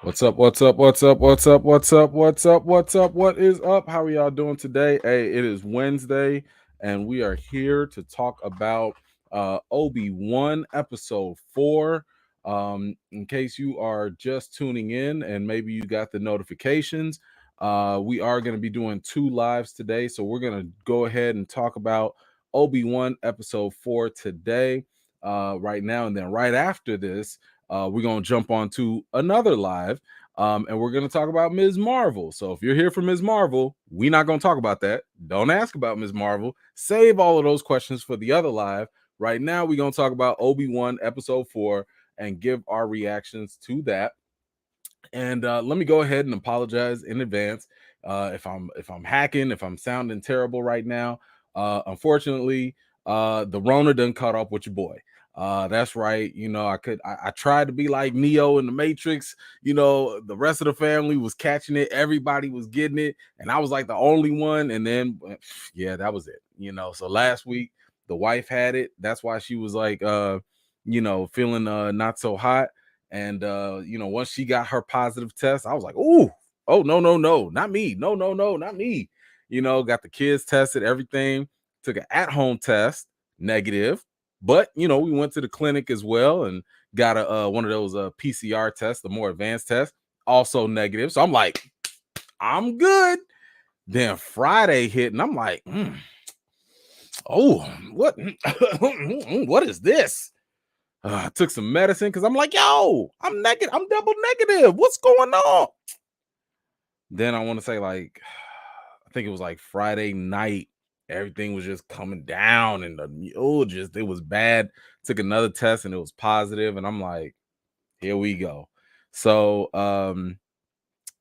What's up? What's up? What's up? What's up? What's up? What's up? What's up? What is up? How are y'all doing today? Hey, it is Wednesday, and we are here to talk about Obi-Wan episode 4. In case you are just tuning in and maybe you got the notifications, we are going to be doing two lives today. So we're going to go ahead and talk about Obi-Wan episode 4 today, right now, and then right after this we're going to jump on to another live, and we're going to talk about Ms. Marvel. So if you're here for Ms. Marvel, we're not going to talk about that. Don't ask about Ms. Marvel. Save all of those questions for the other live. Right now, we're going to talk about Obi-Wan episode 4 and give our reactions to that. And let me go ahead and apologize in advance if I'm hacking, if I'm sounding terrible right now. Unfortunately, the Rona done caught up with your boy. That's right. I tried to be like Neo in the Matrix. The rest of the family was catching it. Everybody was getting it, and I was like the only one. And then, yeah, that was it. So last week the wife had it. That's why she was like, feeling not so hot. And once she got her positive test, I was like, "Ooh, oh no, not me, no, not me." Got the kids tested, everything. Took an at-home test, negative. But we went to the clinic as well and got a one of those PCR tests, the more advanced test, also negative. So I'm like, I'm good. Then Friday hit, and I'm like, oh, what, what is this? I took some medicine because I'm like, yo, I'm negative. I'm double negative. What's going on? Then I want to say, like, I think it was like Friday night. Everything was just coming down, and it was bad. Took another test, and it was positive, and I'm like, here we go. So,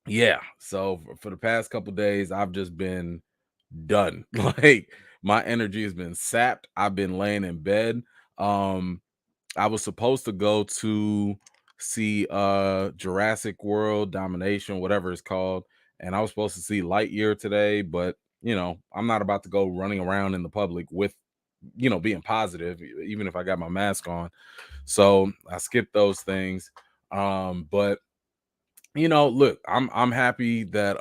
yeah. So for the past couple days, I've just been done. Like my energy has been sapped. I've been laying in bed. Um, I was supposed to go to see Jurassic World Domination, whatever it's called, and I was supposed to see Lightyear today, but I'm not about to go running around in the public with being positive, even if I got my mask on. So I skipped those things. But look, I'm happy that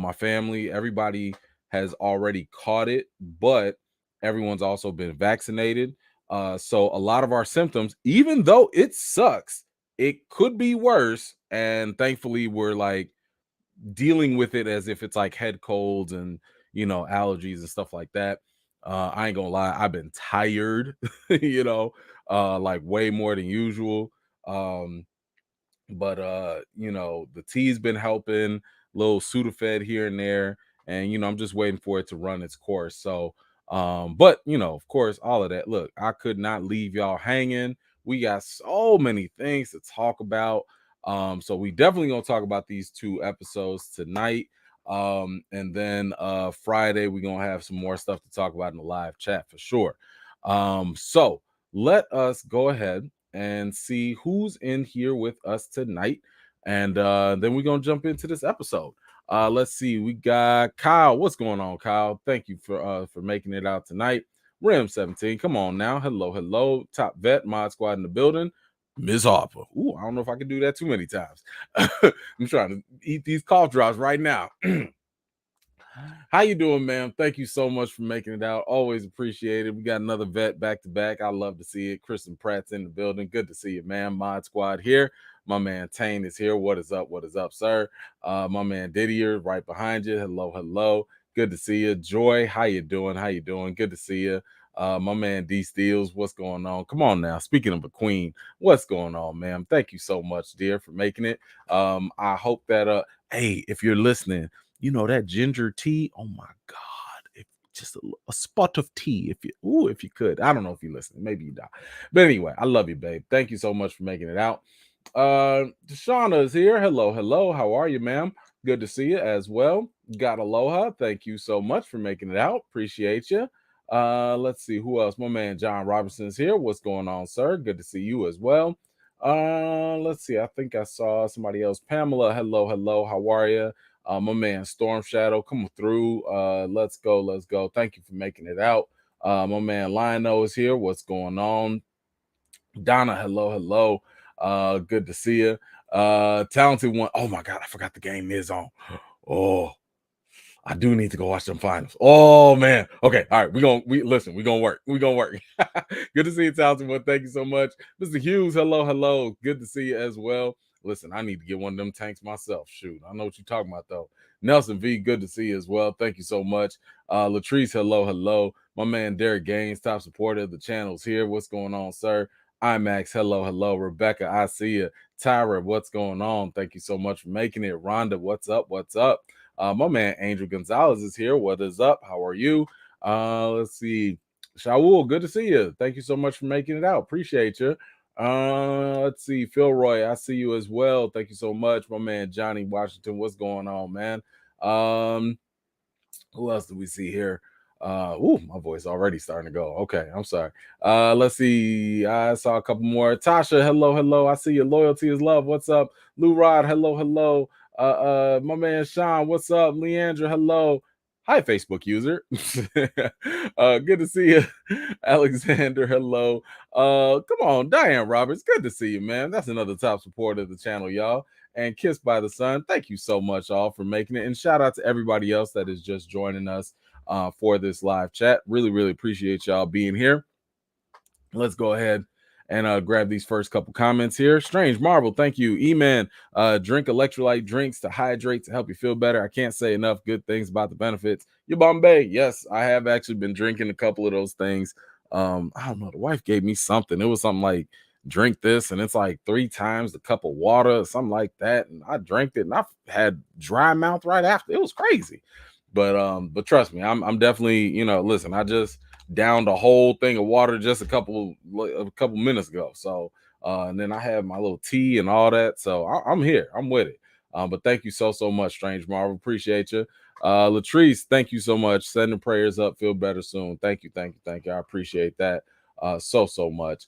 my family, everybody has already caught it, but everyone's also been vaccinated. So a lot of our symptoms, even though it sucks, it could be worse. And thankfully, we're like dealing with it as if it's like head colds and allergies and stuff like that. I ain't gonna lie, I've been tired, like way more than usual. Um, but the tea's been helping, little Sudafed here and there, and I'm just waiting for it to run its course. So but of course, all of that, look, I could not leave y'all hanging. We got so many things to talk about. So we definitely gonna talk about these two episodes tonight. And then Friday we're gonna have some more stuff to talk about in the live chat for sure. So let us go ahead and see who's in here with us tonight. And then we're going to jump into this episode. Let's see. We got Kyle. What's going on, Kyle? Thank you for making it out tonight. Rim 17. Come on now. Hello, hello. Top vet, mod squad in the building. Ms. Harper. Ooh, I don't know if I can do that too many times. I'm trying to eat these cough drops right now. How you doing, ma'am? Thank you so much for making it out. Always appreciate it. We got another vet back to back. I love to see it. Kristen Pratt's in the building. Good to see you, man. Mod Squad here. My man Tane is here. What is up? What is up, sir? My man Didier right behind you. Hello, hello. Good to see you. Joy, how you doing? How you doing? Good to see you. My man D Steels, what's going on? Come on now. Speaking of a queen, what's going on, ma'am? Thank you so much, dear, for making it. I hope that hey, if you're listening, that ginger tea, oh my god, if just a spot of tea, if you could. I don't know if you listen, maybe you die, but anyway, I love you, babe. Thank you so much for making it out. Deshauna is here. Hello, hello. How are you, ma'am? Good to see you as well. Got aloha. Thank you so much for making it out. Appreciate you. Let's see who else. My man John Robinson's here. What's going on, sir? Good to see you as well. Let's see. I think I saw somebody else. Pamela, hello, hello. How are you? My man Storm Shadow coming through. Let's go, let's go. Thank you for making it out. My man Lionel is here. What's going on? Donna, hello, hello. Good to see you. Talented one. Oh my God, I forgot the game is on. Oh, I do need to go watch them finals. Oh man. Okay. All right. We gonna work. We gonna work. Good to see you, talented one. Thank you so much. Mr. Hughes, hello, hello. Good to see you as well. Listen, I need to get one of them tanks myself. Shoot, I know what you're talking about though. Nelson V, good to see you as well. Thank you so much. Latrice, hello, hello. My man Derek Gaines, top supporter of the channel's here. What's going on, sir? IMAX, hello, hello. Rebecca, I see you. Tyra, what's going on? Thank you so much for making it. Rhonda, what's up? What's up? My man Angel Gonzalez is here. What is up? How are you? Let's see. Shaul, good to see you. Thank you so much for making it out. Appreciate you. Let's see. Phil Roy, I see you as well. Thank you so much. My man Johnny Washington, what's going on, man? Who else do we see here? My voice already starting to go. Okay, I'm sorry. Let's see. I saw a couple more. Tasha, hello, hello. I see your loyalty is love. What's up? Lou Rod, hello, hello. My man Sean, what's up? Leandra, hello. Hi, Facebook user. Good to see you. Alexander, hello. Come on, Diane Roberts. Good to see you, man. That's another top supporter of the channel, y'all. And Kissed by the Sun. Thank you so much, all, for making it. And shout out to everybody else that is just joining us for this live chat. Really, really appreciate y'all being here. Let's go ahead and grab these first couple comments here. Strange Marvel, thank you. E-Man, drink electrolyte drinks to hydrate to help you feel better. I can't say enough good things about the benefits. You Bombay, yes, I have actually been drinking a couple of those things. I don't know, the wife gave me something. It was something like drink this, and it's like 3 times the cup of water or something like that. And I drank it, and I had dry mouth right after. It was crazy. But trust me, I'm definitely, listen, I just downed a whole thing of water just a couple minutes ago. So and then I have my little tea and all that. So I'm here. I'm with it. But thank you so much, Strange Marvel. Appreciate you. Latrice, thank you so much. Sending prayers up. Feel better soon. Thank you. I appreciate that so much.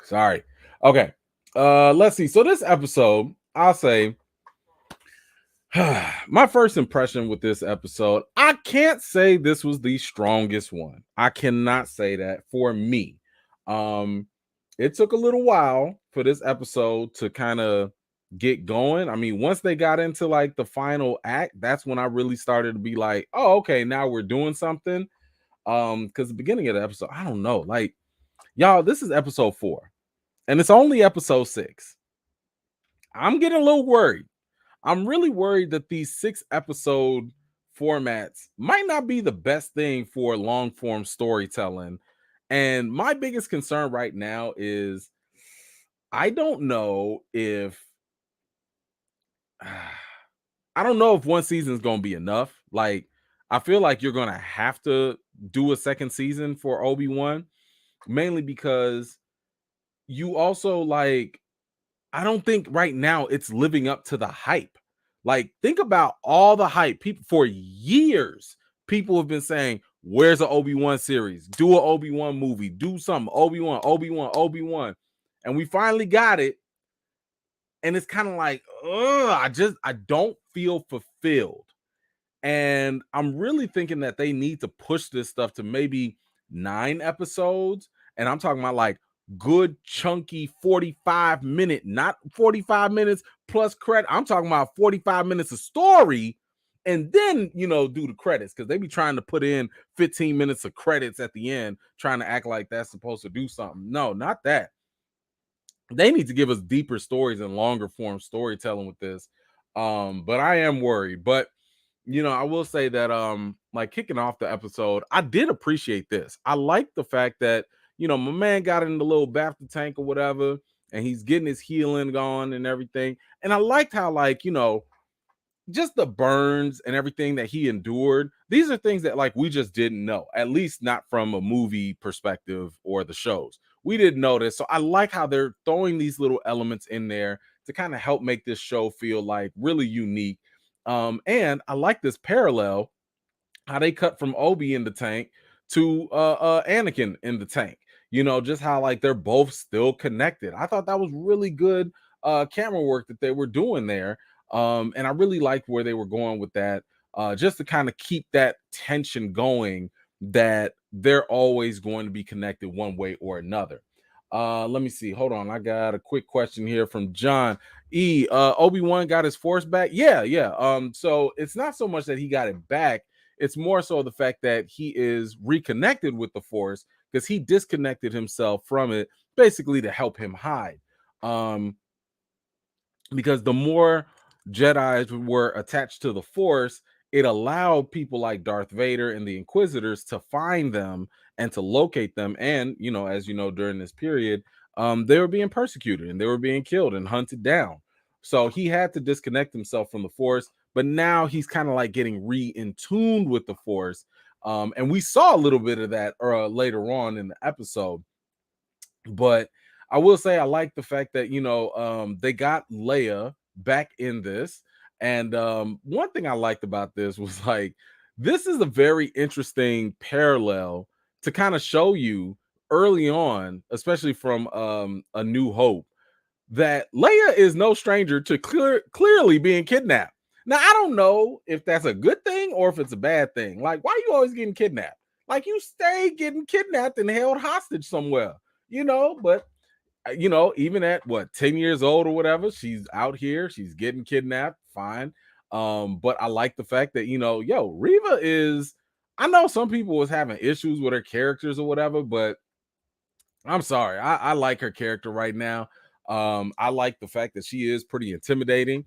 Sorry. Okay. Let's see. So this episode, I'll say my first impression with this episode, I can't say this was the strongest one. I cannot say that for me. It took a little while for this episode to kind of get going. I mean, once they got into like the final act, that's when I really started to be like, oh, okay, now we're doing something. Because the beginning of the episode, I don't know, like, y'all, this is episode 4, and it's only episode 6. I'm getting a little worried. I'm really worried that these 6 episode formats might not be the best thing for long form storytelling. And my biggest concern right now is I don't know if I don't know if one season is going to be enough. Like, I feel like you're going to have to do a second season for Obi-Wan, mainly because you also, like, I don't think right now it's living up to the hype. Like, think about all the hype. People for years, people have been saying, where's an Obi-Wan series? Do an Obi-Wan movie, do something. Obi-Wan. And we finally got it. And it's kind of like, I don't feel fulfilled. And I'm really thinking that they need to push this stuff to maybe 9 episodes. And I'm talking about like good chunky 45-minute, not 45 minutes plus credit. I'm talking about 45 minutes of story, and then do the credits, because they be trying to put in 15 minutes of credits at the end, trying to act like that's supposed to do something. No, not that. They need to give us deeper stories and longer form storytelling with this. But I am worried. But I will say that like kicking off the episode, I did appreciate this. I like the fact that my man got in the little baptistry tank or whatever, and he's getting his healing going and everything. And I liked how, like, just the burns and everything that he endured. These are things that, like, we just didn't know, at least not from a movie perspective or the shows. We didn't know this. So I like how they're throwing these little elements in there to kind of help make this show feel like really unique. And I like this parallel, how they cut from Obi in the tank to Anakin in the tank. Just how, like, they're both still connected. I thought that was really good camera work that they were doing there. And I really liked where they were going with that, just to kind of keep that tension going, that they're always going to be connected one way or another. Let me see. Hold on. I got a quick question here from John E. Obi-Wan got his force back. Yeah, yeah. So it's not so much that he got it back, it's more so the fact that he is reconnected with the force because he disconnected himself from it basically to help him hide. Um, because the more Jedi's were attached to the Force, it allowed people like Darth Vader and the Inquisitors to find them and to locate them. And as you know, during this period, they were being persecuted and they were being killed and hunted down. So he had to disconnect himself from the Force. But now he's kind of like getting in tuned with the Force. And we saw a little bit of that later on in the episode. But I will say I like the fact that they got Leia back in this, and one thing I liked about this was like this is a very interesting parallel to kind of show you early on, especially from A New Hope, that Leia is no stranger to clearly being kidnapped. Now, I don't know if that's a good thing or if it's a bad thing. Like, why are you always getting kidnapped? Like, you stay getting kidnapped and held hostage somewhere, but even at what 10 years old or whatever, she's out here, she's getting kidnapped, fine. But I like the fact that Reva is, I know some people was having issues with her characters or whatever, but I'm sorry. I like her character right now. I like the fact that she is pretty intimidating.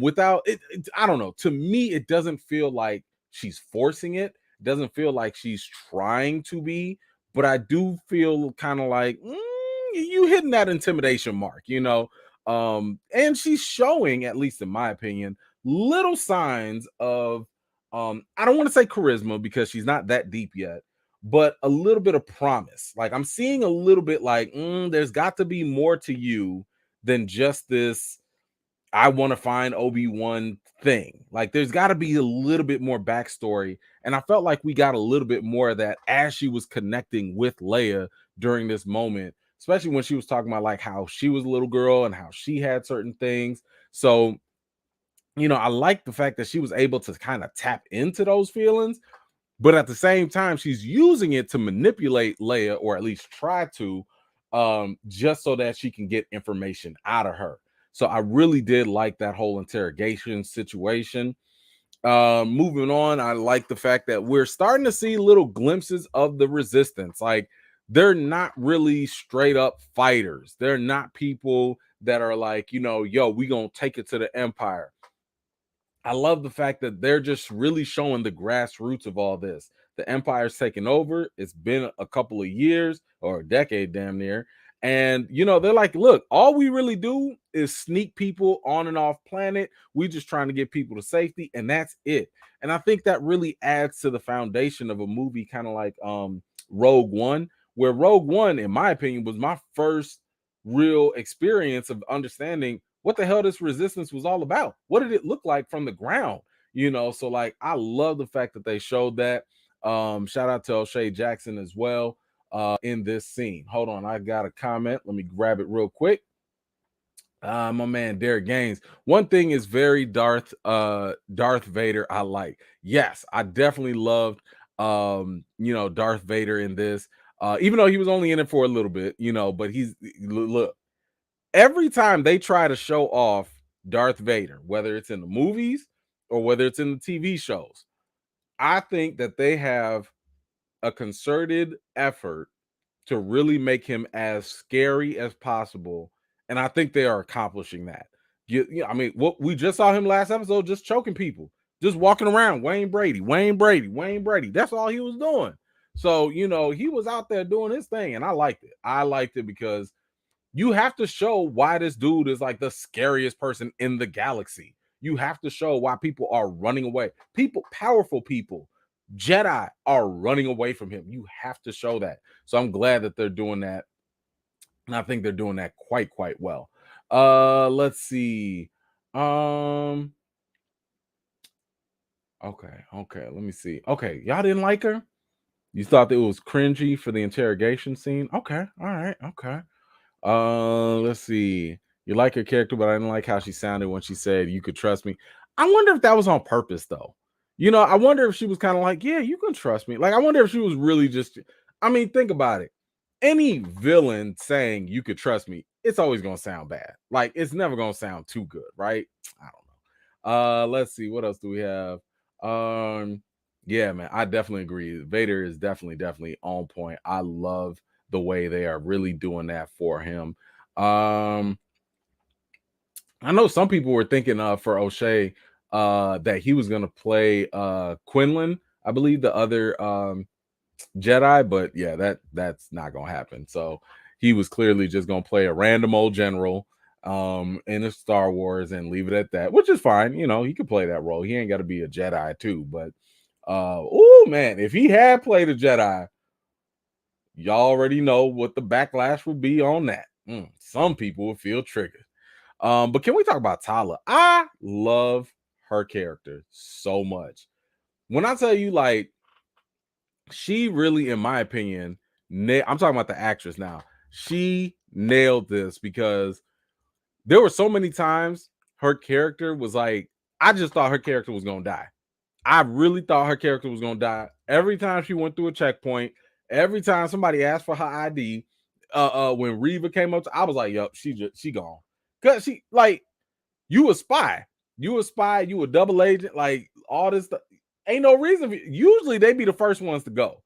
Without it, I don't know. To me, it doesn't feel like she's forcing it. It doesn't feel like she's trying to be, but I do feel kind of like you hitting that intimidation mark. And she's showing, at least in my opinion, little signs of I don't want to say charisma because she's not that deep yet, but a little bit of promise. Like I'm seeing a little bit like there's got to be more to you than just this. I want to find Obi-Wan thing. Like there's got to be a little bit more backstory. And I felt like we got a little bit more of that as she was connecting with Leia during this moment, especially when she was talking about like how she was a little girl and how she had certain things. So, I like the fact that she was able to kind of tap into those feelings, but at the same time, she's using it to manipulate Leia, or at least try to, just so that she can get information out of her. So I really did like that whole interrogation situation. Moving on, I like the fact that we're starting to see little glimpses of the resistance. Like they're not really straight up fighters. They're not people that are like, yo, we gonna take it to the Empire. I love the fact that they're just really showing the grassroots of all this. The Empire's taken over. It's been a couple of years or a decade, damn near. And, they're like, look, all we really do is sneak people on and off planet. We just trying to get people to safety, and that's it. And I think that really adds to the foundation of a movie kind of like Rogue One, where Rogue One, in my opinion, was my first real experience of understanding what the hell this resistance was all about. What did it look like from the ground? So like I love the fact that they showed that. Shout out to O'Shea Jackson as well in this scene. Hold on, I got a comment. Let me grab it real quick. My man Derek Gaines. One thing is very Darth Vader. I like. Yes, I definitely loved Darth Vader in this. Even though he was only in it for a little bit, but look, every time they try to show off Darth Vader, whether it's in the movies or whether it's in the TV shows, I think that they have a concerted effort to really make him as scary as possible. And I think they are accomplishing that. I mean, what we just saw him last episode, just choking people, just walking around. Wayne Brady, Wayne Brady, Wayne Brady. That's all he was doing. So, he was out there doing his thing, and I liked it. I liked it because you have to show why this dude is like the scariest person in the galaxy. You have to show why people are running away. Powerful people, Jedi are running away from him. You have to show that. So I'm glad that they're doing that. And I think they're doing that quite well. Let's see. Okay, let me see. Okay, y'all didn't like her? You thought that it was cringy for the interrogation scene? Okay, all right, okay. Let's see. You like her character, but I didn't like how she sounded when she said you could trust me. I wonder if that was on purpose, though. I wonder if she was kind of like, yeah, you can trust me. Like, I wonder if she was really just, I mean, think about it. any villain saying you could trust me, it's always gonna sound bad. Like it's never gonna sound too good, right? I don't know. Let's see, what else do we have? Um, yeah, man, I definitely agree. Vader is definitely on point. I love the way they are really doing that for him. I know some people were thinking for O'Shea that he was gonna play Quinlan, I believe the other Jedi, but yeah, that's not gonna happen. So he was clearly just gonna play a random old general in a Star Wars and leave it at that, which is fine. You know, he could play that role. He ain't got to be a Jedi too. But oh man, if he had played a Jedi, y'all already know what the backlash would be on that. Some people would feel triggered. But can we talk about Tala? I love her character so much. When I tell you, like, she really, in my opinion, I'm talking about the actress now. She nailed this because there were so many times her character was like, I just thought her character was gonna die. I really thought her character was gonna die. Every time she went through a checkpoint, every time somebody asked for her ID, when Reva came up, I was like, "Yup, she gone." Cause she like you a spy, you a double agent, like all this stuff. Ain't no reason. Usually they be the first ones to go.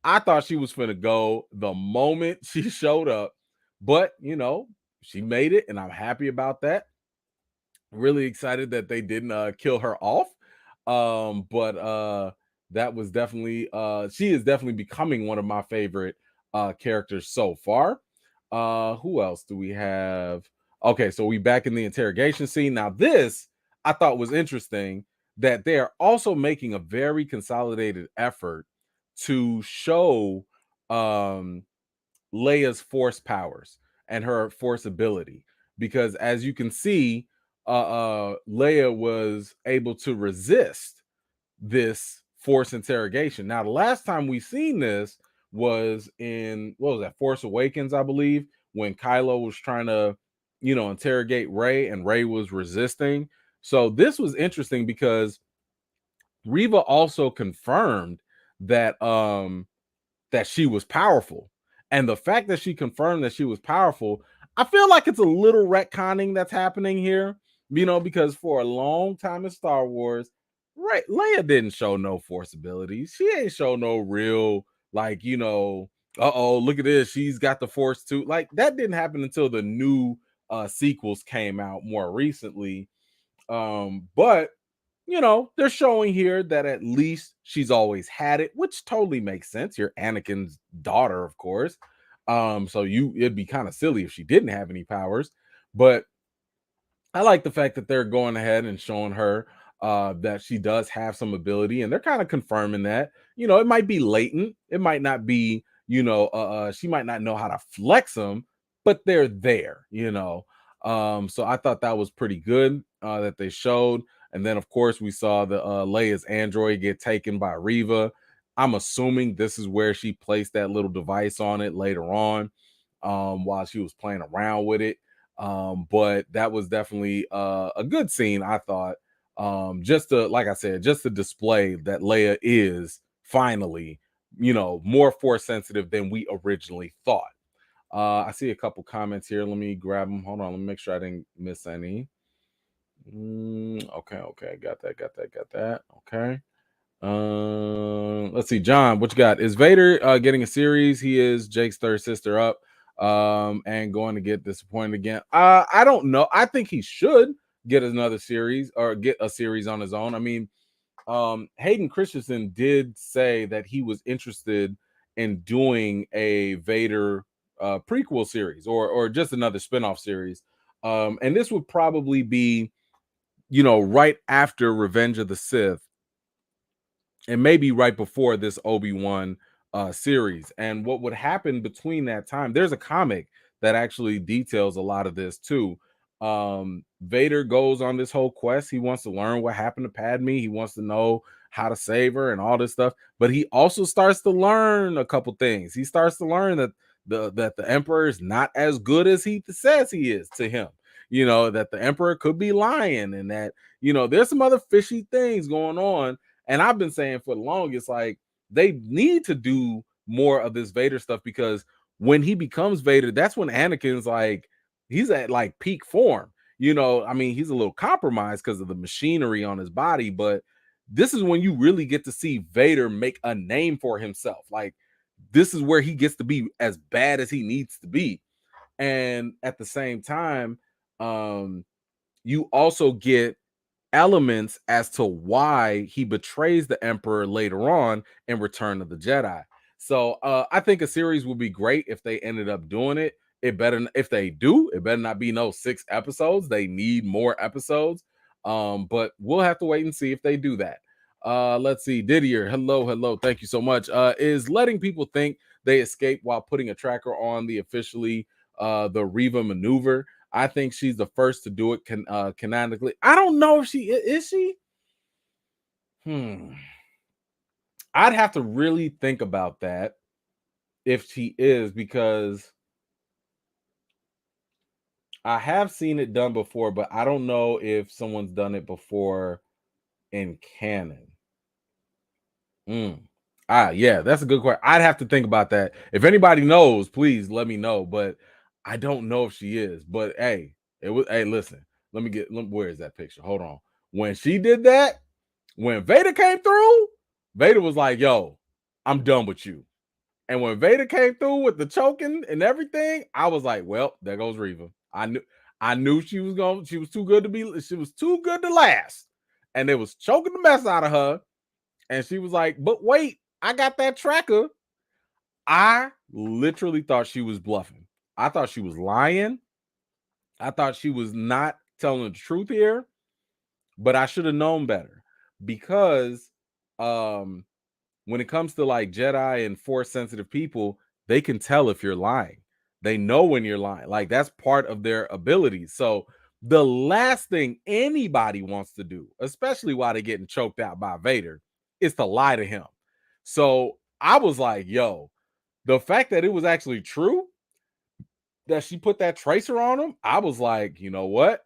I thought she was finna go the moment she showed up, but you know, she made it, and I'm happy about that. Really excited that they didn't kill her off. But that was definitely she is definitely becoming one of my favorite characters so far. Who else do we have? Okay, so we back in the interrogation scene. Now, this I thought was interesting that they are also making a very consolidated effort to show um Leia's force powers and her force ability. Because as you can see, Leia was able to resist this force interrogation. Now, the last time we seen this was in what was that, Force Awakens, I believe, when Kylo was trying to, you know, interrogate Rey and Rey was resisting. So this was interesting because Reva also confirmed that that she was powerful. And the fact that she confirmed that she was powerful, I feel like it's a little retconning that's happening here, you know, because for a long time in Star Wars, right, Leia didn't show no force abilities. She ain't show no real, like, you know, uh-oh, look at this. She's got the force too. Like that didn't happen until the new sequels came out more recently. But you know, they're showing here that at least she's always had it, which totally makes sense. You're Anakin's daughter, of course. So it'd be kind of silly if she didn't have any powers. But I like the fact that they're going ahead and showing her that she does have some ability, and they're kind of confirming that. You know, it might be latent, it might not be, you know, she might not know how to flex them, but they're there, you know. So I thought that was pretty good that they showed. And then, of course, we saw the Leia's android get taken by Reva. I'm assuming this is where she placed that little device on it later on while she was playing around with it. But that was definitely a good scene, I thought. Just to, like I said, just to display that Leia is finally, you know, more force sensitive than we originally thought. I see a couple comments here. Let me grab them. Hold on. Let me make sure I didn't miss any. Okay. Got that. Okay. Let's see, John, what you got? Is Vader getting a series? He is Jake's third sister up, and going to get disappointed again. I don't know. I think he should get another series or get a series on his own. I mean, Hayden Christensen did say that he was interested in doing a Vader prequel series or just another spinoff series. And this would probably be, you know, right after Revenge of the Sith and maybe right before this Obi-Wan series. And what would happen between that time, there's a comic that actually details a lot of this too. Vader goes on this whole quest. He wants to learn what happened to Padme. He wants to know how to save her and all this stuff. But he also starts to learn a couple things. He starts to learn that the Emperor is not as good as he says he is to him. You know, that the Emperor could be lying and that, you know, there's some other fishy things going on. And I've been saying for the longest, like, they need to do more of this Vader stuff because when he becomes Vader, that's when Anakin's like, he's at like peak form. I mean, he's a little compromised because of the machinery on his body, but this is when you really get to see Vader make a name for himself. Like, this is where he gets to be as bad as he needs to be. And at the same time, you also get elements as to why he betrays the Emperor later on in Return of the Jedi. So I think a series would be great if they ended up doing it. It better, if they do, it better not be no 6 episodes. They need more episodes. But we'll have to wait and see if they do that. Let's see. Didier, hello. Thank you so much. Is letting people think they escape while putting a tracker on the officially the Reva maneuver? I think she's the first to do it canonically. I don't know if she is she. I'd have to really think about that if she is, because I have seen it done before, but I don't know if someone's done it before in canon. Yeah, that's a good question. I'd have to think about that. If anybody knows, please let me know. But I don't know if she is. But hey, it was. Hey, listen. Where is that picture? Hold on. When she did that, when Vader came through, Vader was like, "Yo, I'm done with you." And when Vader came through with the choking and everything, I was like, "Well, there goes Reva." I knew she was going. She was too good to be. She was too good to last, and they was choking the mess out of her. And she was like, "But wait, I got that tracker." I literally thought she was bluffing. I thought she was lying. I thought she was not telling the truth here, but I should have known better, because when it comes to like Jedi and Force sensitive people, they can tell if you're lying. They know when you're lying. Like, that's part of their abilities. So the last thing anybody wants to do, especially while they're getting choked out by Vader, is to lie to him. So I was like, yo, the fact that it was actually true that she put that tracer on him, I was like, you know what?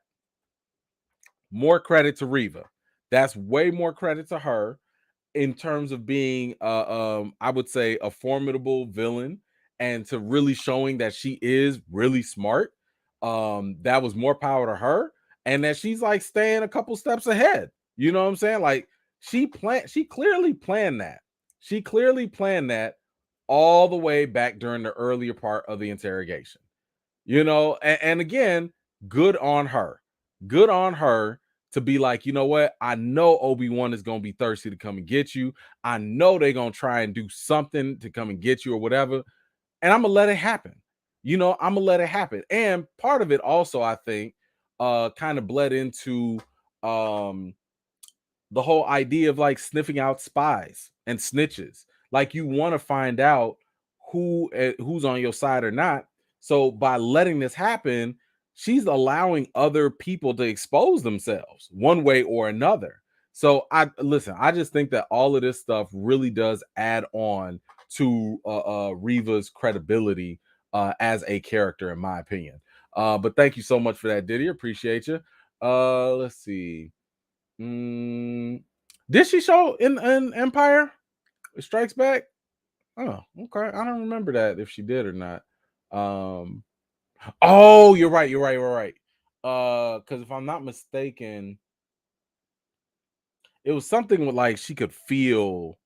More credit to Reva. That's way more credit to her in terms of being I would say a formidable villain, and to really showing that she is really smart. That was more power to her, and that she's like staying a couple steps ahead. You know what I'm saying? Like, she clearly planned that. She clearly planned that all the way back during the earlier part of the interrogation. And again, good on her. Good on her to be like, you know what? I know Obi-Wan is going to be thirsty to come and get you. I know they're going to try and do something to come and get you or whatever. And I'm going to let it happen. I'm going to let it happen. And part of it also, I think, kind of bled into the whole idea of like sniffing out spies and snitches. Like, you want to find out who's on your side or not. So by letting this happen, she's allowing other people to expose themselves one way or another. So I just think that all of this stuff really does add on to Reva's credibility as a character, in my opinion. But thank you so much for that, Diddy. Appreciate you. Let's see. Did she show in Empire Strikes Back? Oh, okay. I don't remember that if she did or not. Oh, you're right. Because if I'm not mistaken, it was something with like she could feel.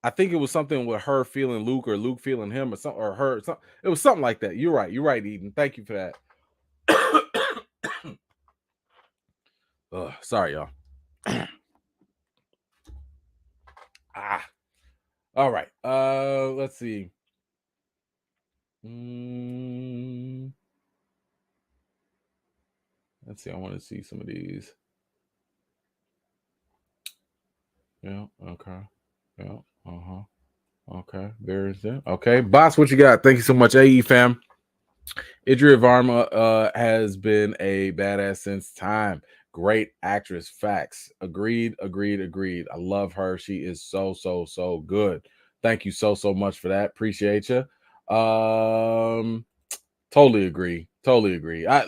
I think it was something with her feeling Luke or Luke feeling him or something, or her. It was something like that. You're right. Eden. Thank you for that. Sorry, y'all. All right. Let's see. Let's see. I want to see some of these. Yeah. Okay. Yeah. Okay. There's it. Okay. Boss, what you got? Thank you so much, AE fam. Idria Varma has been a badass since time. Great actress. Facts. Agreed. I love her. She is so good. Thank you so much for that. Appreciate you. Totally agree.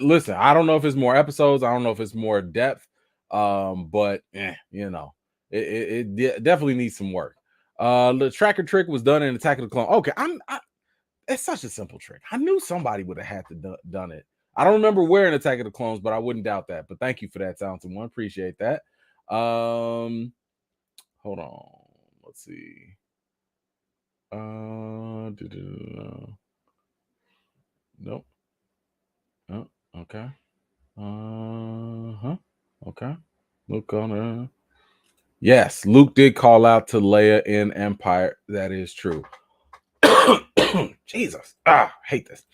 Listen, I don't know if it's more episodes. I don't know if it's more depth. But it definitely needs some work. The tracker trick was done in Attack of the Clone. Okay, It's such a simple trick. I knew somebody would have had to done it. I don't remember where in Attack of the Clones, but I wouldn't doubt that. But thank you for that, Talented One. Appreciate that. Hold on. Let's see. Nope. Oh, okay. Okay. Luke on Yes, Luke did call out to Leia in Empire. That is true. Jesus. Hate this.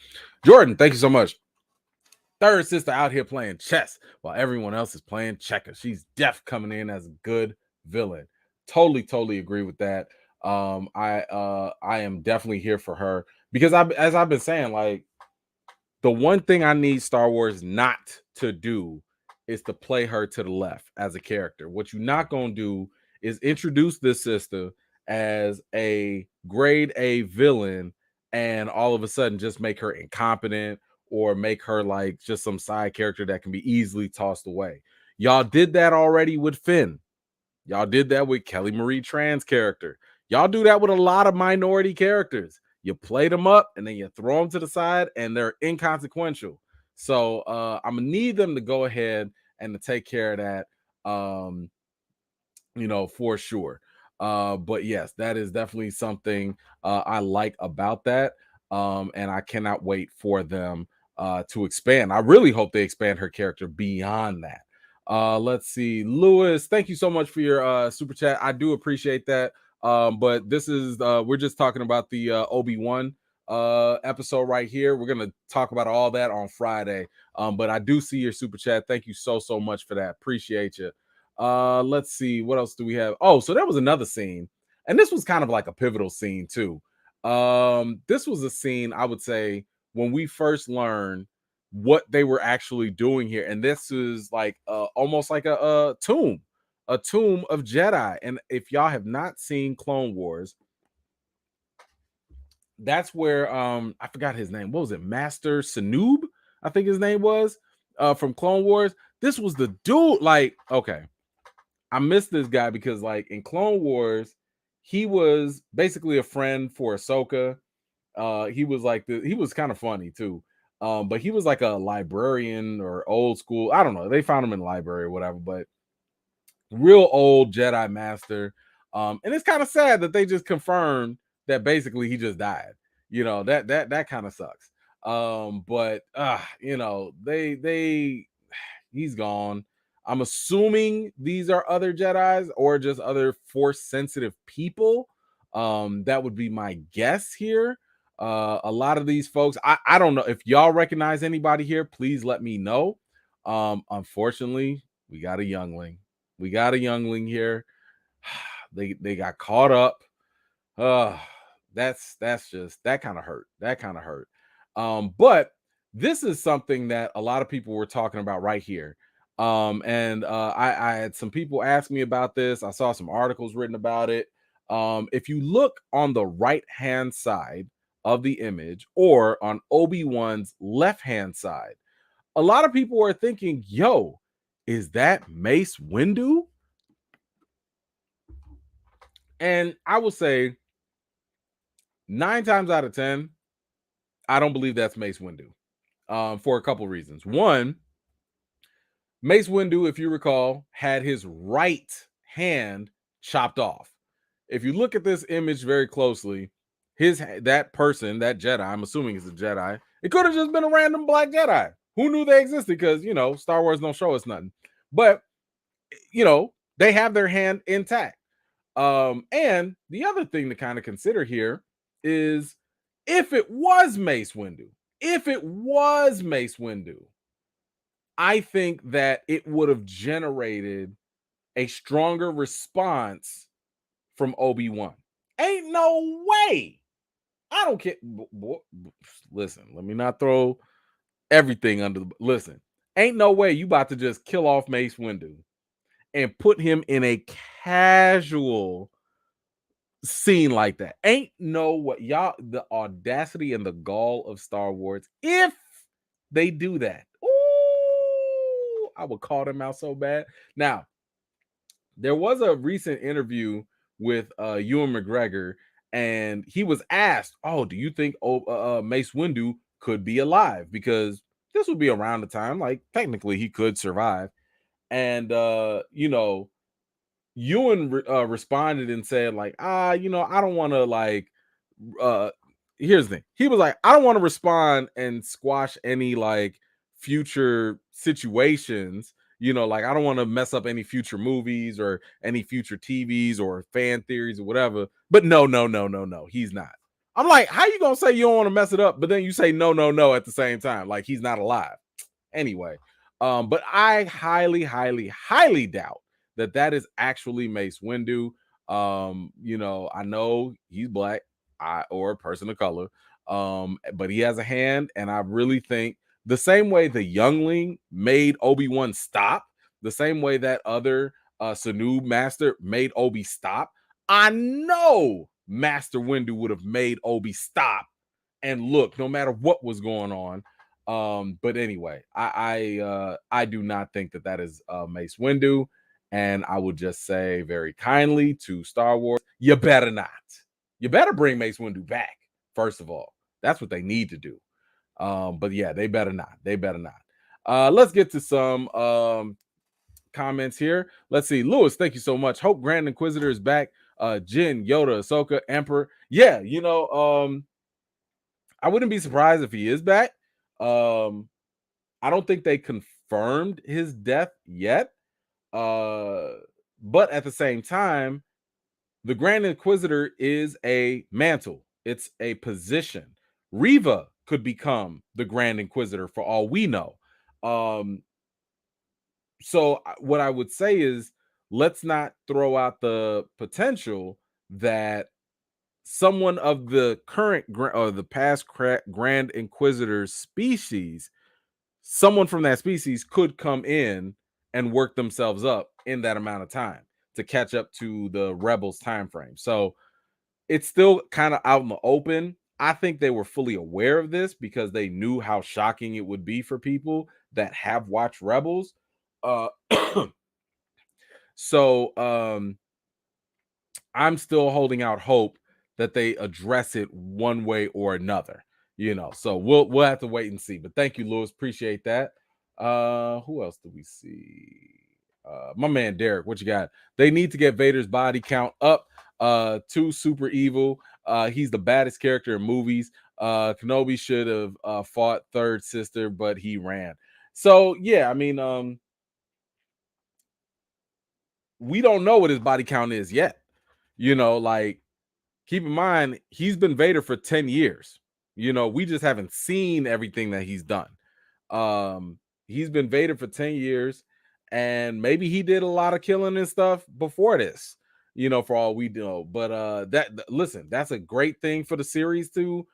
Jordan, thank you so much. Third sister out here playing chess while everyone else is playing checkers. She's def coming in as a good villain. Totally agree with that. I am definitely here for her because as I've been saying, like, the one thing I need Star Wars not to do is to play her to the left as a character. What you're not gonna do is introduce this sister as a grade A villain and all of a sudden just make her incompetent or make her like just some side character that can be easily tossed away. Y'all did that already with Finn. Y'all did that with Kelly Marie Tran's character. Y'all do that with a lot of minority characters. You play them up and then you throw them to the side and they're inconsequential. So I'm gonna need them to go ahead and to take care of that. For sure. But yes, that is definitely something I like about that. And I cannot wait for them to expand. I really hope they expand her character beyond that. Let's see. Lewis, thank you so much for your super chat. I do appreciate that. But this is we're just talking about the Obi-Wan episode right here. We're gonna talk about all that on Friday. But I do see your super chat. Thank you so much for that. Appreciate you. Let's see, what else do we have? Oh, so there was another scene, and this was kind of like a pivotal scene too. This was a scene I would say when we first learned what they were actually doing here, and this is like almost like a tomb, a tomb of Jedi. And if y'all have not seen Clone Wars, that's where I forgot his name. What was it? Master Sanoob, I think his name was, from Clone Wars. This was the dude. Like, okay, I miss this guy because, like, in Clone Wars, he was basically a friend for Ahsoka. He was like he was kind of funny too. But he was like a librarian or old school. I don't know. They found him in the library or whatever, but real old Jedi master. And it's kind of sad that they just confirmed that basically he just died. That kind of sucks. But they he's gone. I'm assuming these are other Jedis or just other force sensitive people. That would be my guess here. A lot of these folks, I don't know if y'all recognize anybody here. Please let me know. Unfortunately, we got a youngling. We got a youngling here. They got caught up. That's just that kind of hurt. That kind of hurt. But this is something that a lot of people were talking about right here. And I had some people ask me about this. I saw some articles written about it. If you look on the right hand side of the image or on Obi-Wan's left hand side, a lot of people are thinking, yo, is that Mace Windu? And I will say 9 times out of 10, I don't believe that's Mace Windu, for a couple reasons. One, Mace Windu, if you recall, had his right hand chopped off. If you look at this image very closely, that person, that Jedi, I'm assuming it's a Jedi, it could have just been a random black Jedi. Who knew they existed? Because, Star Wars don't show us nothing. But, they have their hand intact. And the other thing to kind of consider here is if it was Mace Windu, I think that it would have generated a stronger response from Obi-Wan. Ain't no way. I don't care. Listen, let me not throw everything under the. Listen, ain't no way you about to just kill off Mace Windu and put him in a casual scene like that. Ain't no what y'all, the audacity and the gall of Star Wars. If they do that, ooh, I would call them out so bad. Now, there was a recent interview with Ewan McGregor, and he was asked, "Oh, do you think Mace Windu could be alive?" Because this would be around the time, like technically he could survive. And Ewan responded and said, like, I don't want to like. Uh, here's the thing. He was like, I don't want to respond and squash any like future situations. Like I don't want to mess up any future movies or any future TVs or fan theories or whatever. But no, no, no, no, no, he's not. I'm like, how you gonna say you don't want to mess it up, but then you say no, no, no at the same time? Like he's not alive. Anyway, but I highly, highly, highly doubt that is actually Mace Windu. I know he's black, or a person of color, but he has a hand, and I really think the same way the youngling made Obi-Wan stop, the same way that other Sanu master made Obi stop, I know Master Windu would have made Obi stop and look no matter what was going on. But anyway, I do not think that is Mace Windu, and I would just say very kindly to Star Wars, you better not. You better bring Mace Windu back. First of all, that's what they need to do. But yeah, they better not. They better not. Let's get to some comments here. Let's see. Lewis, thank you so much. Hope Grand Inquisitor is back. Jin, Yoda, Ahsoka, Emperor. Yeah, I wouldn't be surprised if he is back. I don't think they confirmed his death yet. But at the same time, the Grand Inquisitor is a mantle. It's a position. Reva could become the Grand Inquisitor for all we know. So what I would say is, let's not throw out the potential that someone of the current or the past Grand Inquisitor species, someone from that species could come in and work themselves up in that amount of time to catch up to the rebels time frame. So it's still kind of out in the open. I think they were fully aware of this because they knew how shocking it would be for people that have watched Rebels. Uh so I'm still holding out hope that they address it one way or another. So we'll have to wait and see. But thank you, Lewis. Appreciate that. Who else do we see? My man Derek, what you got? They need to get Vader's body count up to super evil. He's the baddest character in movies. Kenobi should have fought Third Sister, but he ran. So yeah, I mean, we don't know what his body count is yet. Like, keep in mind, he's been Vader for 10 years. We just haven't seen everything that he's done. He's been Vader for 10 years, and maybe he did a lot of killing and stuff before this, for all we know. But listen, that's a great thing for the series to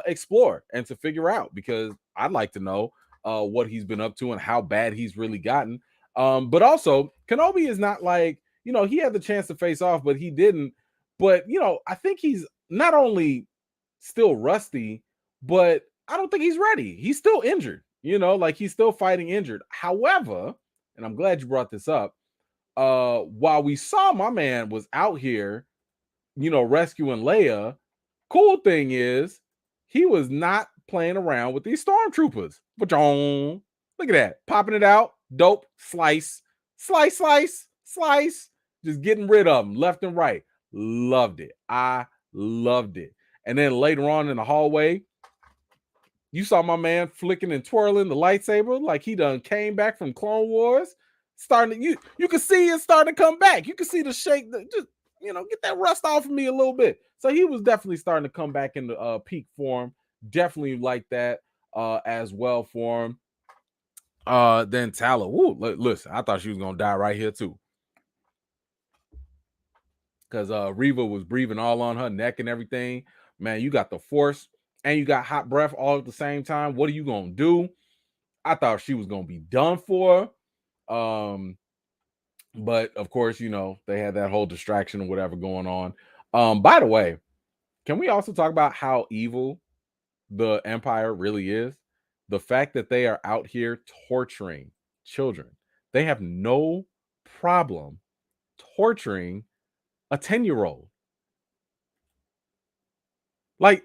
explore and to figure out, because I'd like to know what he's been up to and how bad he's really gotten. But also, Kenobi is not like, he had the chance to face off, but he didn't. But I think he's not only still rusty, but I don't think he's ready. He's still injured, like he's still fighting injured. However, and I'm glad you brought this up, while we saw my man was out here, rescuing Leia, cool thing is he was not playing around with these stormtroopers. Look at that, popping it out, dope, slice, slice, slice, slice, just getting rid of them left and right. Loved it. I loved it. And then later on in the hallway, you saw my man flicking and twirling the lightsaber like he done came back from Clone Wars. Starting to, you can see it starting to come back. You can see the shake, just get that rust off of me a little bit. So he was definitely starting to come back into peak form. Definitely like that as well for him. Then Tala, listen, I thought she was gonna die right here too, because Reva was breathing all on her neck and everything. Man, you got the Force and you got hot breath all at the same time. What are you gonna do? I thought she was gonna be done for. But of course, they had that whole distraction or whatever going on. By the way, can we also talk about how evil the Empire really is? The fact that they are out here torturing children. They have no problem torturing a 10-year-old. Like,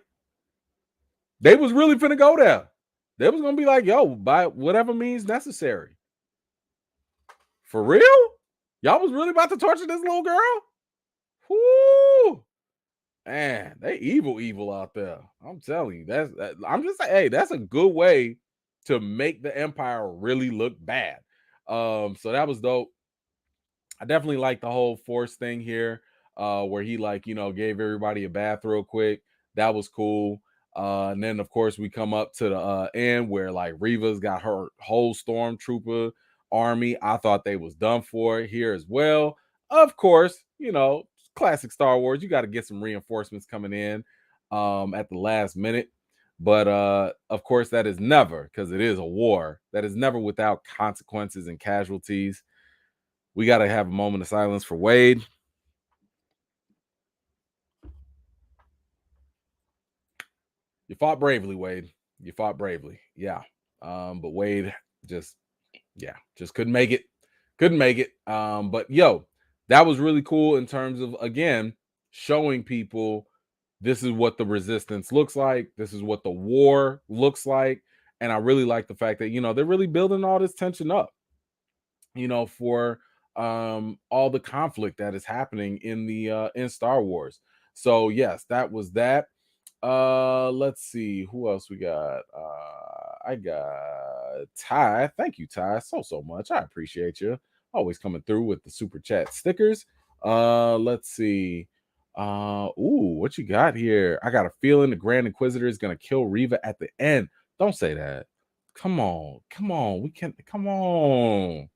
they was really finna go there. They was gonna be like, yo, by whatever means necessary. For real? Y'all was really about to torture this little girl? Whoo! Man, they evil out there. I'm telling you, I'm just saying, hey, that's a good way to make the Empire really look bad. So that was dope. I definitely like the whole Force thing here, where he like gave everybody a bath real quick. That was cool. And then of course we come up to the end where like Reva's got her whole stormtrooper army. I thought they was done for here as well. Of course, classic Star Wars. You got to get some reinforcements coming in at the last minute. But of course, that is never, because it is a war, that is never without consequences and casualties. We got to have a moment of silence for Wade. You fought bravely, Wade. You fought bravely. Yeah. But Wade just, just couldn't make it. Couldn't make it. But yo, that was really cool in terms of, again, showing people this is what the resistance looks like. This is what the war looks like. And I really like the fact that, they're really building all this tension up, for all the conflict that is happening in the in Star Wars. So yes, that was that. Let's see who else we got. I got Ty. Thank you, Ty, so much. I appreciate you always coming through with the super chat stickers. Let's see. What you got here? I got a feeling the Grand Inquisitor is gonna kill Reva at the end. Don't say that. Come on. We can't. Come on.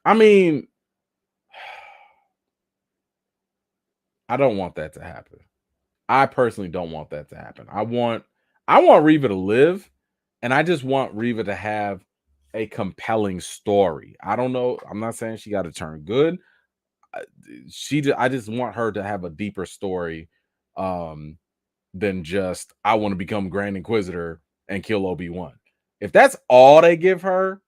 I mean, I don't want that to happen. I personally don't want that to happen. I want Reva to live, and I just want Reva to have a compelling story. I don't know. I'm not saying she got to turn good. I just want her to have a deeper story um than just I want to become Grand Inquisitor and kill Obi-Wan. If that's all they give her,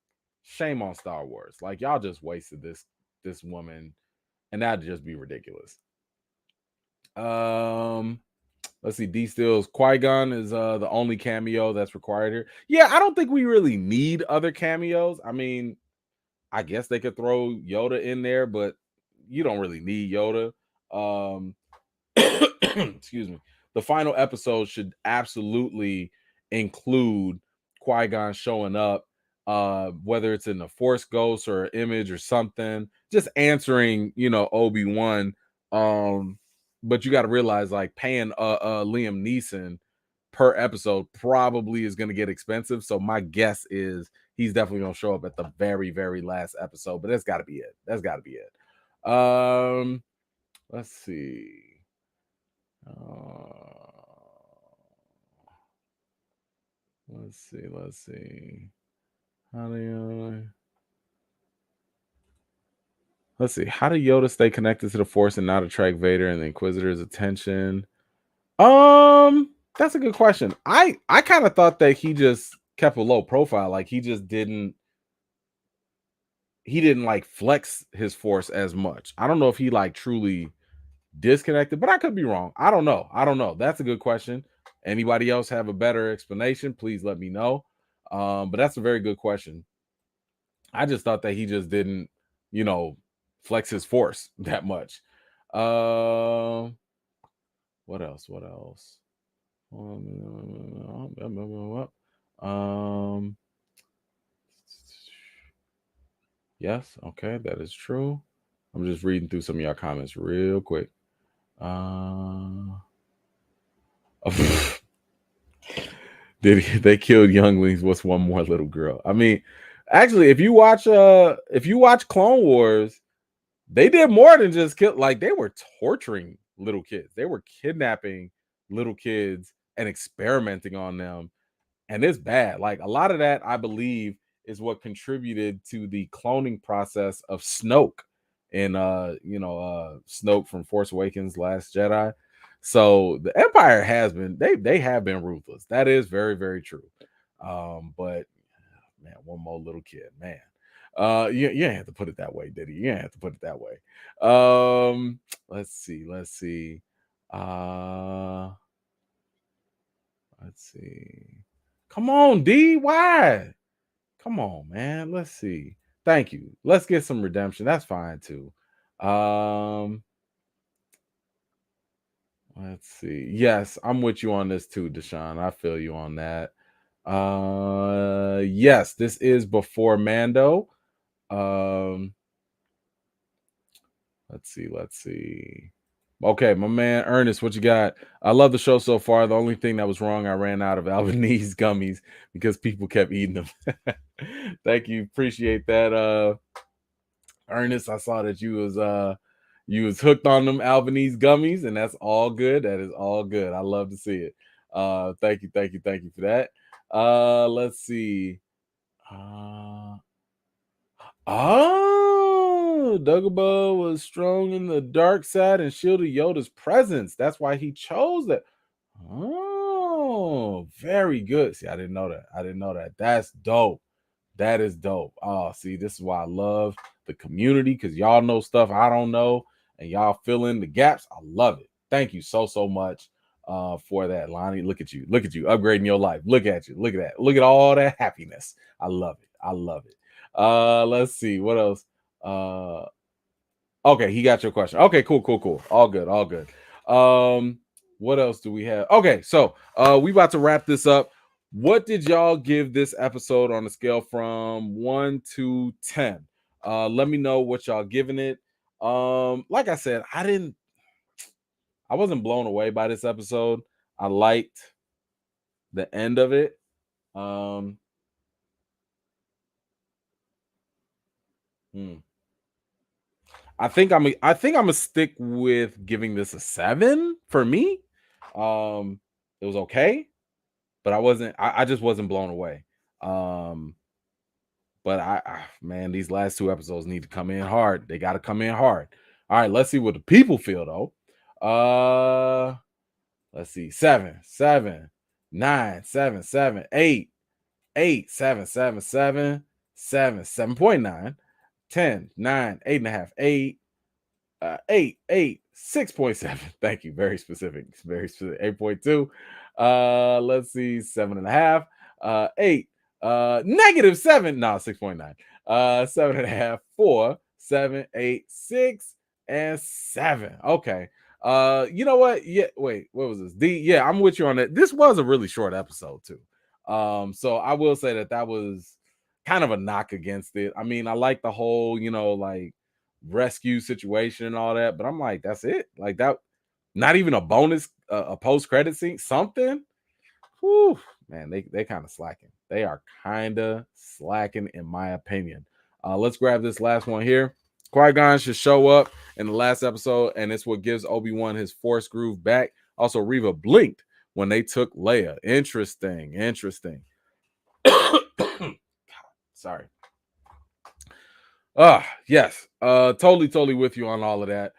shame on Star Wars. Like, y'all just wasted this woman, and that'd just be ridiculous. Um, let's see. D Stills Qui-Gon is the only cameo that's required here. Yeah, I don't think we really need other cameos. I mean, I guess they could throw Yoda in there, but you don't really need Yoda. Um, excuse me. The final episode should absolutely include Qui-Gon showing up, whether it's in the Force Ghost or image or something, just answering, Obi-Wan. But you got to realize, like, paying Liam Neeson per episode probably is going to get expensive. So my guess is he's definitely going to show up at the very, very last episode. But that's got to be it. That's got to be it. Let's see. Let's see. How do you? Let's see. How did Yoda stay connected to the Force and not attract Vader and the Inquisitor's attention? That's a good question. I kind of thought that he just kept a low profile, like he didn't like flex his Force as much. I don't know if he like truly disconnected, but I could be wrong. I don't know. That's a good question. Anybody else have a better explanation? Please let me know. But that's a very good question. I just thought that he just didn't, flex his Force that much. What else? Um, yes, okay, that is true. I'm just reading through some of your comments real quick. They killed younglings? What's one more little girl? I mean, actually, if you watch Clone Wars, they did more than just kill. Like, they were torturing little kids. They were kidnapping little kids and experimenting on them. And it's bad. Like, a lot of that, I believe, is what contributed to the cloning process of Snoke and Snoke from Force Awakens, Last Jedi. So the Empire has been they have been ruthless. That is very, very true. But man, one more little kid, man. You didn't have to put it that way, did he? You didn't have to put it that way. Let's see. Let's see. Come on, D. Why? Come on, man. Let's see. Thank you. Let's get some redemption. That's fine too. Um, let's see. Yes, I'm with you on this too, Deshaun. I feel you on that. Yes, this is before Mando. Um, let's see. Okay, my man Ernest, what you got? I love the show so far. The only thing that was wrong, I ran out of Albanese gummies because people kept eating them. Thank you, appreciate that, Ernest. I saw that you was hooked on them Albanese gummies, and that's all good. That is all good. I love to see it. Thank you for that. Let's see. Uh, Dagobah was strong in the dark side and shielded Yoda's presence. That's why he chose that. Oh, very good. See, I didn't know that. I didn't know that. That's dope. That is dope. Oh, see, this is why I love the community because y'all know stuff I don't know and y'all fill in the gaps. I love it. Thank you so much for that, Lonnie. Look at you. Look at you upgrading your life. Look at you. Look at that. Look at all that happiness. I love it. I love it. Let's see what else. Okay, he got your question. Okay, cool. All good, all good. What else do we have? Okay, so we about to wrap this up. What did y'all give this episode on a scale from 1 to 10? Let me know what y'all giving it. Like I said, I wasn't blown away by this episode. I liked the end of it. Hmm. I think I'm gonna stick with giving this a 7 for me. It was okay, but I just wasn't blown away. But man, these last two episodes need to come in hard. They got to come in hard. All right, let's see what the people feel though. Let's see. 7, 7, 9, 7, 7, 8, 8, 7, 7, 7, 7, 7.9, 10, 9, 8.5, 8, 8, 6.7. Thank you. Very specific. Very specific. 8.2. Let's see. 7.5. 8. -7. No, 6.9. 7.5. 4. 7, 8, 6, and 7. Okay. You know what? Yeah, wait, what was this? Yeah, I'm with you on that. This was a really short episode, too. So I will say that was kind of a knock against it. I mean, I like the whole, like rescue situation and all that, but I'm like, that's it. Like that, not even a bonus, a post credit scene, something. Whew, man, they kind of slacking. They are kind of slacking, in my opinion. Let's grab this last one here. Qui-Gon should show up in the last episode, and it's what gives Obi-Wan his Force groove back. Also, Reva blinked when they took Leia. Interesting. Sorry. Yes. Totally with you on all of that.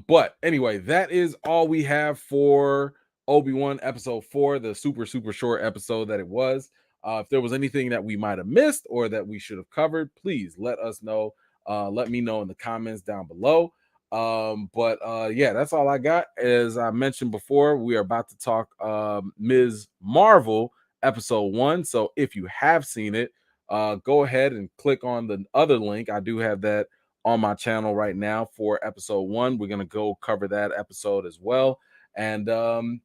But anyway, that is all we have for Obi-Wan episode 4, the super short episode that it was. If there was anything that we might have missed or that we should have covered, please let us know. Let me know in the comments down below. But yeah, that's all I got. As I mentioned before, we are about to talk Ms. Marvel episode 1. So if you have seen it, go ahead and click on the other link. I do have that on my channel right now for episode 1. We're going to go cover that episode as well. And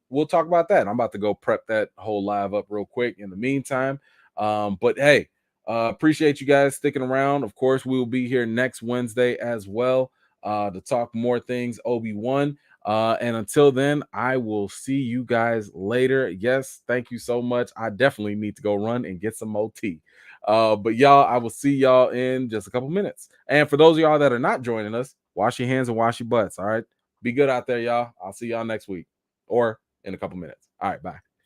we'll talk about that. I'm about to go prep that whole live up real quick in the meantime. But hey, appreciate you guys sticking around. Of course, we will be here next Wednesday as well to talk more things Obi-Wan. And until then, I will see you guys later. Yes, thank you so much. I definitely need to go run and get some more tea. But y'all, I will see y'all in just a couple minutes. And for those of y'all that are not joining us, wash your hands and wash your butts. All right. Be good out there, y'all. I'll see y'all next week or in a couple minutes. All right. Bye.